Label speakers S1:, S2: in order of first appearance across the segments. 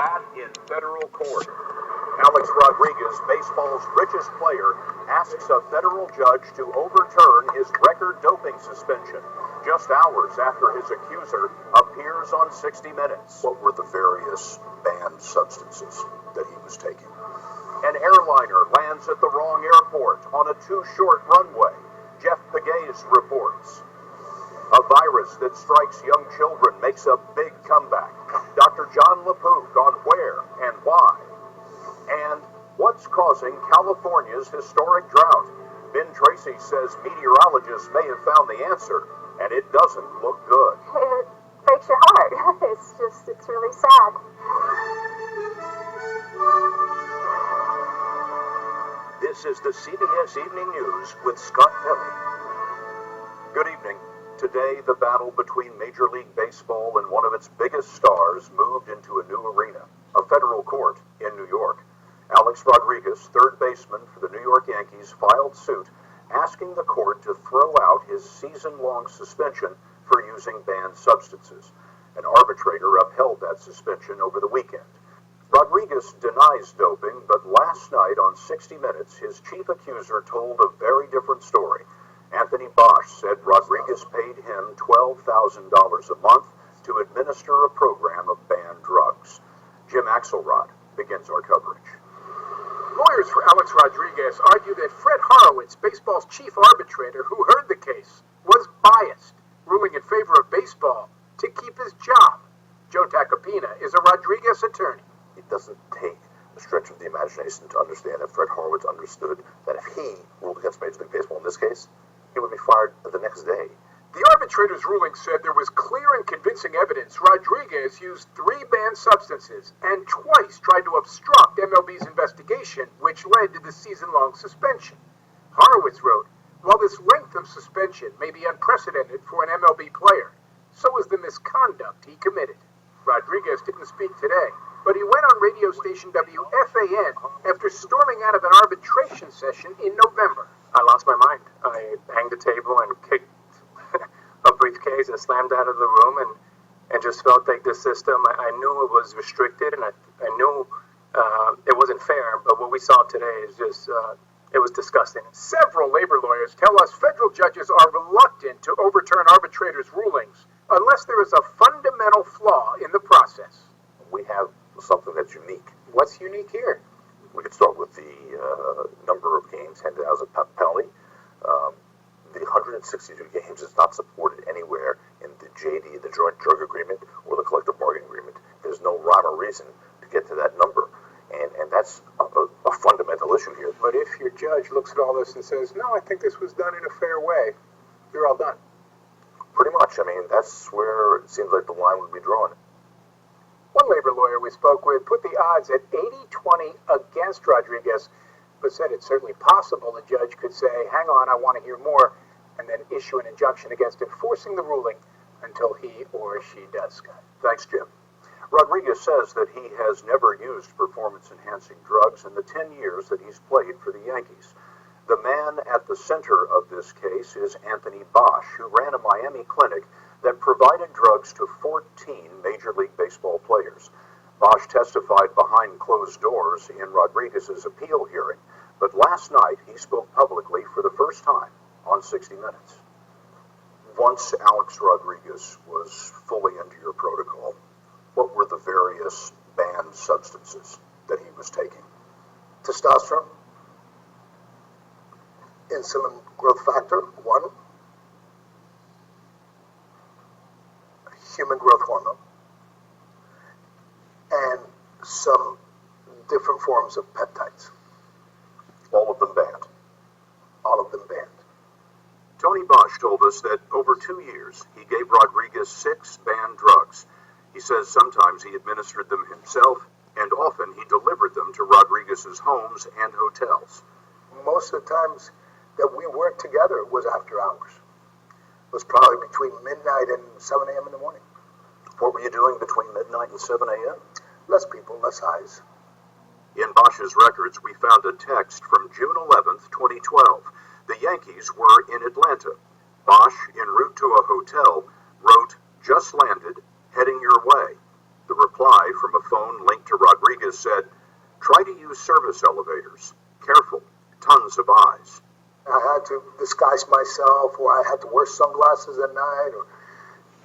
S1: flat in federal court. Alex Rodriguez, baseball's richest player, asks a federal judge to overturn his record doping suspension just hours after his accuser appears on 60 Minutes.
S2: What were the various banned substances that he was taking?
S1: An airliner lands at the wrong airport on a too short runway. Jeff Pegues reports. A virus that strikes young children makes a big comeback. Dr. John LaPook on where and why. And what's causing California's historic drought? Ben Tracy says meteorologists may have found the answer, and it doesn't look good.
S3: It breaks your heart. It's really sad.
S1: This is the CBS Evening News with Scott Pelley. Good evening. Today, the battle between Major League Baseball and one of its biggest stars moved into a new arena, a federal court in New York. Alex Rodriguez, third baseman for the New York Yankees, filed suit asking the court to throw out his season-long suspension for using banned substances. An arbitrator upheld that suspension over the weekend. Rodriguez denies doping, but last night on 60 Minutes, his chief accuser told a very different story. Anthony Bosch said Rodriguez paid him $12,000 a month to administer a program of banned drugs. Jim Axelrod begins our coverage.
S4: Lawyers for Alex Rodriguez argue that Fred Horowitz, baseball's chief arbitrator who heard the case, was biased, ruling in favor of baseball to keep his job. Joe Tacopina is a Rodriguez attorney.
S2: It doesn't take a stretch of the imagination to understand that Fred Horowitz understood that if he ruled against Major League Baseball in this case, he would be fired the next day.
S4: The arbitrator's ruling said there was clear and convincing evidence Rodriguez used 3 banned substances and twice tried to obstruct MLB's investigation, which led to the season-long suspension. Horowitz wrote, "While this length of suspension may be unprecedented for an MLB player, so is the misconduct he committed." Rodriguez didn't speak today, but he went on radio station WFAN after storming out of an arbitration session in November.
S5: "I lost my mind. I banged the table and kicked a briefcase and slammed out of the room and just felt like the system, I knew it was restricted and I knew it wasn't fair, but what we saw today is just, it was disgusting."
S4: Several labor lawyers tell us federal judges are reluctant to overturn arbitrators' rulings unless there is a fundamental flaw in the process.
S2: We have something that's unique.
S4: What's unique here?
S2: We could start with the number of games handed out as a penalty. The 162 games is not supported anywhere in the JD, the Joint Drug Agreement, or the Collective Bargaining Agreement. There's no rhyme or reason to get to that number, and that's a fundamental issue here.
S4: But if your judge looks at all this and says, "No, I think this was done in a fair way," you're all done.
S2: Pretty much. I mean, that's where it seems like the line would be drawn.
S4: One labor lawyer we spoke with put the odds at 80-20 against Rodriguez, but said it's certainly possible the judge could say, "Hang on, I want to hear more," and then issue an injunction against enforcing the ruling until he or she does, Scott.
S1: Thanks, Jim. Rodriguez says that he has never used performance-enhancing drugs in the 10 years that he's played for the Yankees. The man at the center of this case is Anthony Bosch, who ran a Miami clinic that provided drugs to 14 Major League Baseball players. Bosch testified behind closed doors in Rodriguez's appeal hearing, but last night he spoke publicly for the first time on 60 Minutes. Once Alex Rodriguez was fully under your protocol, what were the various banned substances that he was taking?
S6: Testosterone, insulin growth factor, 1, human growth hormone, and some different forms of peptides.
S1: All of them banned.
S6: All of them banned.
S1: Tony Bosch told us that over 2 years, he gave Rodriguez 6 banned drugs. He says sometimes he administered them himself, and often he delivered them to Rodriguez's homes and hotels.
S6: Most of the times that we worked together was after hours. It was probably between midnight and 7 a.m. in the morning.
S1: What were you doing between midnight and 7 a.m.?
S6: Less people, less eyes.
S1: In Bosch's records, we found a text from June 11th, 2012. The Yankees were in Atlanta. Bosch, en route to a hotel, wrote, "Just landed, heading your way." The reply from a phone linked to Rodriguez said, "Try to use service elevators. Careful, tons of eyes."
S6: I had to disguise myself, or I had to wear sunglasses at night, or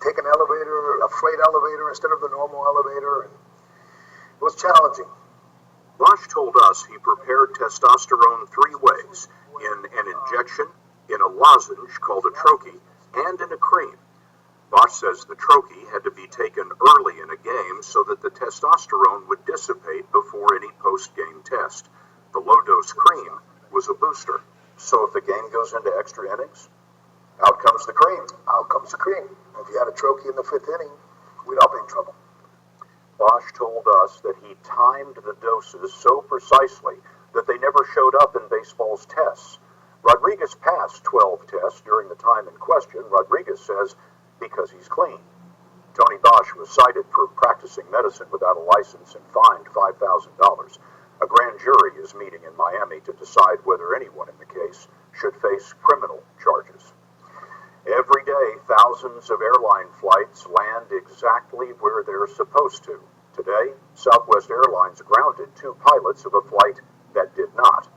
S6: take an elevator, a freight elevator instead of the normal elevator. And it was challenging.
S1: Bosch told us he prepared testosterone 3 ways: in an injection, in a lozenge called a troche, and in a cream. Bosch says the troche had to be taken early in a game so that the testosterone would dissipate before any post-game test. The low-dose cream was a booster. So if the game goes into extra innings, out comes the cream.
S6: Out comes the cream. If you had a troche in the 5th inning, we'd all be in trouble.
S1: Bosch told us that he timed the doses so precisely that they never showed up in baseball's tests. Rodriguez passed 12 tests during the time in question. Rodriguez says because he's clean. Tony Bosch was cited for practicing medicine without a license and fined $5,000. A grand jury is meeting in Miami to decide whether anyone in the case should face criminal charges. Every day, thousands of airline flights land exactly where they're supposed to. Today, Southwest Airlines grounded 2 pilots of a flight that did not.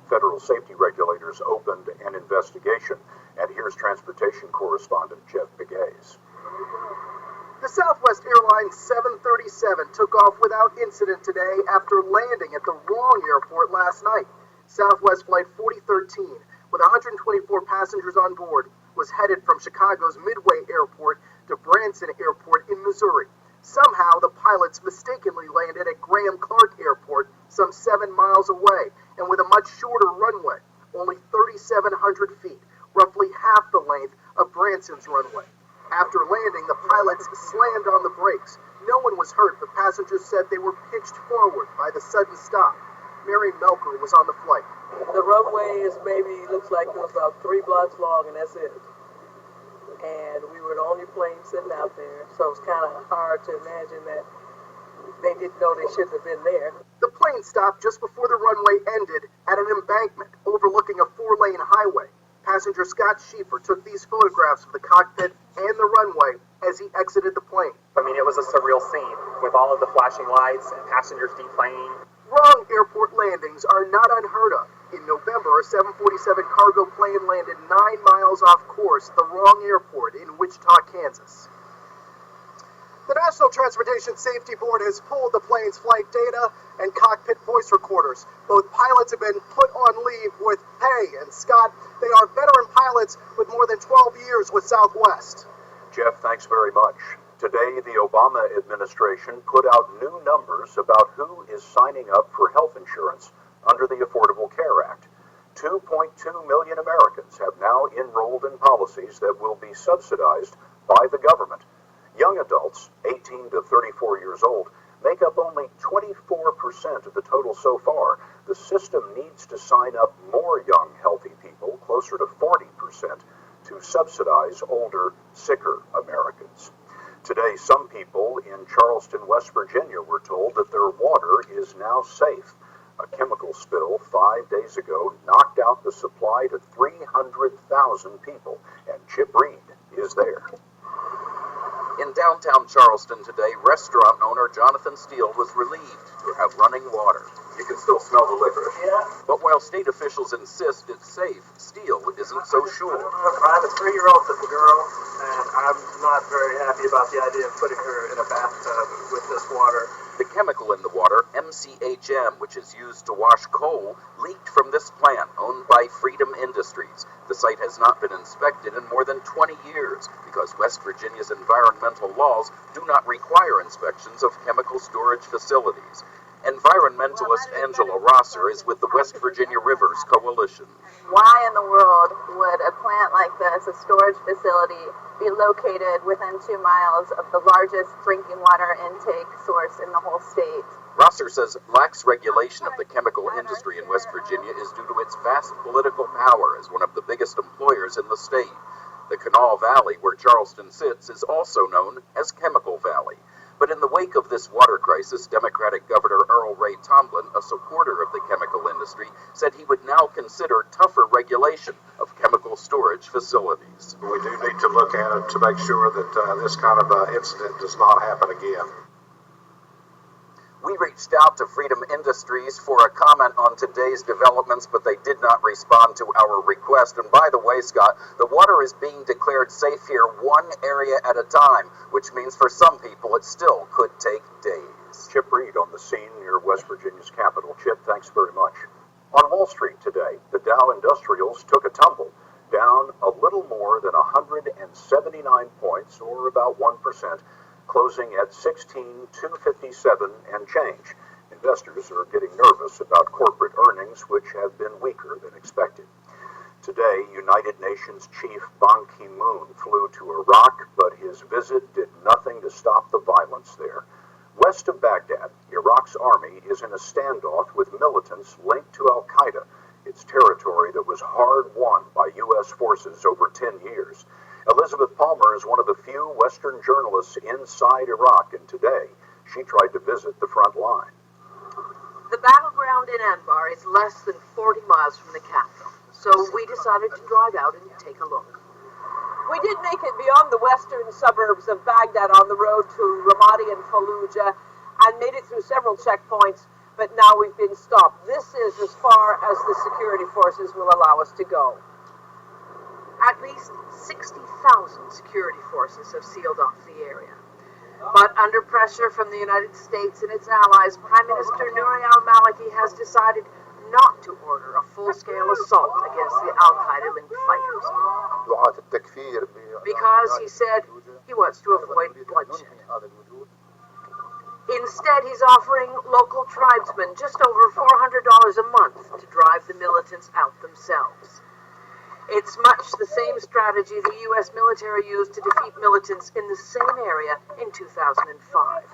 S1: Federal safety regulators opened an investigation, and here's transportation correspondent Jeff Begays.
S7: The Southwest Airlines 737 took off without incident today after landing at the wrong airport last night. Southwest Flight 4013, with 124 passengers on board, was headed from Chicago's Midway Airport to Branson Airport in Missouri. Somehow, the pilots mistakenly landed at Graham Clark Airport, some 7 miles away, and with a much shorter runway, only 3,700 feet, roughly half the length of Branson's runway. After landing, the pilots slammed on the brakes. No one was hurt, but passengers said they were pitched forward by the sudden stop. Mary Melker was on the flight.
S8: The runway is looks like it was about 3 blocks long, and that's it. And we were the only plane sitting out there, so it's kind of hard to imagine that they didn't know they shouldn't have been there.
S7: The plane stopped just before the runway ended at an embankment overlooking a 4-lane highway. Passenger Scott Schieffer took these photographs of the cockpit and the runway as he exited the plane.
S9: I mean, it was a surreal scene with all of the flashing lights and passengers deplaning.
S7: Wrong airport landings are not unheard of. In November, a 747 cargo plane landed 9 miles off course at the wrong airport in Wichita, Kansas. The National Transportation Safety Board has pulled the plane's flight data and cockpit voice recorders. Both pilots have been put on leave with pay, and Scott, they are veteran pilots with more than 12 years with Southwest.
S1: Jeff, thanks very much. Today, the Obama administration put out new numbers about who is signing up for health insurance under the Affordable Care Act. 2.2 million Americans have now enrolled in policies that will be subsidized by the government. Young adults, 18 to 34 years old, make up only 24% of the total so far. The system needs to sign up more young, healthy people, closer to 40%, to subsidize older, sicker Americans. Today, some people in Charleston, West Virginia were told that their water is now safe. A chemical spill 5 days ago knocked out the supply to 300,000 people, and Chip Reed is there.
S10: In downtown Charleston today, restaurant owner Jonathan Steele was relieved to have running water.
S2: You can still smell the licorice.
S10: Yeah. But while state officials insist it's safe, Steele isn't so sure.
S9: I have a 3-year-old little girl, and I'm not very happy about the idea of putting her in a bathtub with this water.
S10: The chemical in the water, MCHM, which is used to wash coal, leaked from this plant owned by Freedom Industries. The site has not been inspected in more than 20 years because West Virginia's environmental laws do not require inspections of chemical storage facilities. Environmentalist Angela Rosser is with the West Virginia Rivers Coalition.
S3: Why in the world would a plant like this, a storage facility, be located within 2 miles of the largest drinking water intake source in the whole state?
S10: Rosser says lax regulation of the chemical industry in West Virginia is due to its vast political power as one of the biggest employers in the state. The Kanawha Valley, where Charleston sits, is also known as Chemical Valley. But in the wake of this water crisis, Democratic Governor Earl Ray Tomblin, a supporter of the chemical industry, said he would now consider tougher regulation of chemical storage facilities.
S11: We do need to look at it to make sure that this kind of incident does not happen again.
S10: We reached out to Freedom Industries for a comment on today's developments, but they did not respond to our request. And by the way, Scott, the water is being declared safe here one area at a time, which means for some people it still could take days.
S1: Chip Reed on the scene near West Virginia's capital. Chip, thanks very much. On Wall Street today, the Dow Industrials took a tumble, down a little more than 179 points, or about 1%, closing at 16,257 and change. Investors are getting nervous about corporate earnings, which have been weaker than expected. Today, United Nations Chief Ban Ki-moon flew to Iraq, but his visit did nothing to stop the violence there. West of Baghdad, Iraq's army is in a standoff with militants linked to al-Qaeda, its territory that was hard-won by U.S. forces over 10 years. Elizabeth Palmer is one of the few Western journalists inside Iraq, and today she tried to visit the front line.
S11: The battleground in Anbar is less than 40 miles from the capital, so we decided to drive out and take a look.
S8: We did make it beyond the western suburbs of Baghdad on the road to Ramadi and Fallujah and made it through several checkpoints, but now we've been stopped. This is as far as the security forces will allow us to go.
S11: At least 60,000 security forces have sealed off the area. But under pressure from the United States and its allies, Prime Minister Nouri al-Maliki has decided not to order a full-scale assault against the al-Qaeda-linked fighters. Because, he said, he wants to avoid bloodshed. Instead, he's offering local tribesmen just over $400 a month to drive the militants out themselves. It's much the same strategy the U.S. military used to defeat militants in the same area in 2005.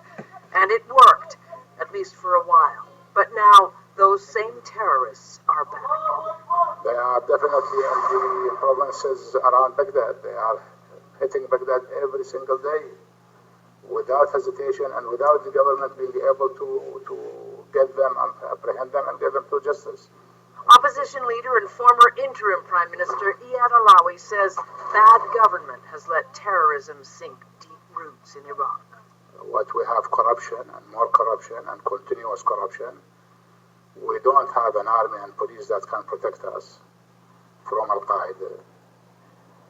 S11: And it worked, at least for a while. But now, those same terrorists are back.
S6: They are definitely in the provinces around Baghdad. They are hitting Baghdad every single day without hesitation and without the government being able to get them, apprehend them, and get them to justice.
S11: Opposition leader and former interim Prime Minister Iyad Allawi says bad government has let terrorism sink deep roots in Iraq.
S6: What we have corruption and more corruption and continuous corruption. We don't have an army and police that can protect us from al-Qaeda.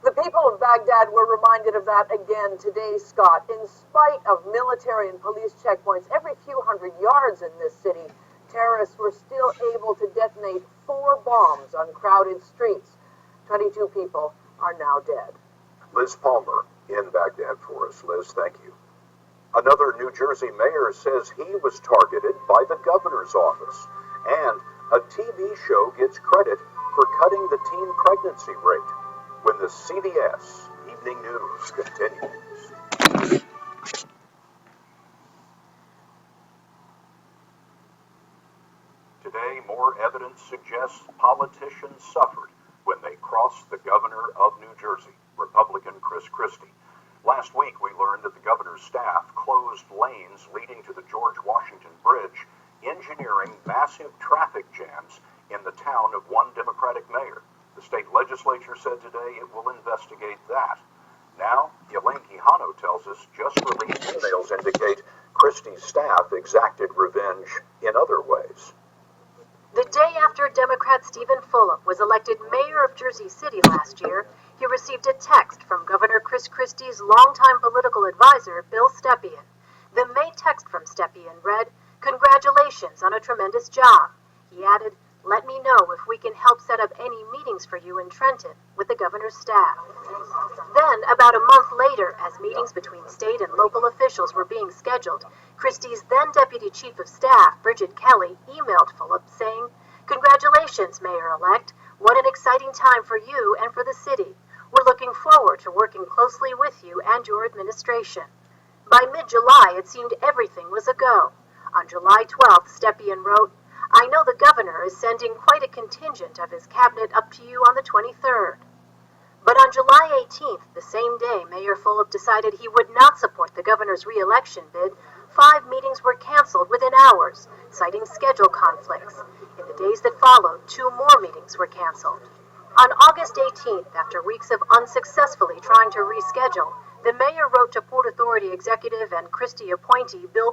S8: The people of Baghdad were reminded of that again today, Scott. In spite of military and police checkpoints every few hundred yards in this city, terrorists were still able to detonate 4 bombs on crowded streets. 22 people are now dead.
S1: Liz Palmer in Baghdad for us. Liz, thank you. Another New Jersey mayor says he was targeted by the governor's office. And a TV show gets credit for cutting the teen pregnancy rate when the CBS Evening News continues. Today, more evidence suggests politicians suffered when they crossed the governor of New Jersey, Republican Chris Christie. Last week, we learned that the governor's staff closed lanes leading to the George Washington Bridge, engineering massive traffic jams in the town of one Democratic mayor. The state legislature said today it will investigate that. Now, Elaine Quijano tells us just released emails indicate Christie's staff exacted revenge in other ways.
S12: The day after Democrat Stephen Fulop was elected mayor of Jersey City last year, he received a text from Governor Chris Christie's longtime political advisor, Bill Stepien. The May text from Stepien read, "Congratulations on a tremendous job." He added, "Let me know if we can help set up any meetings for you in Trenton with the governor's staff." Then, about a month later, as meetings between state and local officials were being scheduled, Christie's then Deputy Chief of Staff, Bridget Kelly, emailed Fulop saying, "Congratulations, Mayor-elect. What an exciting time for you and for the city. We're looking forward to working closely with you and your administration." By mid-July, it seemed everything was a go. On July 12th, Stepien wrote, "I know the governor is sending quite a contingent of his cabinet up to you on the 23rd. But on July 18th, the same day Mayor Fulop decided he would not support the governor's re-election bid, 5 meetings were canceled within hours, citing schedule conflicts. In the days that followed, 2 more meetings were canceled. On August 18th, after weeks of unsuccessfully trying to reschedule, the mayor wrote to Port Authority executive and Christie appointee Bill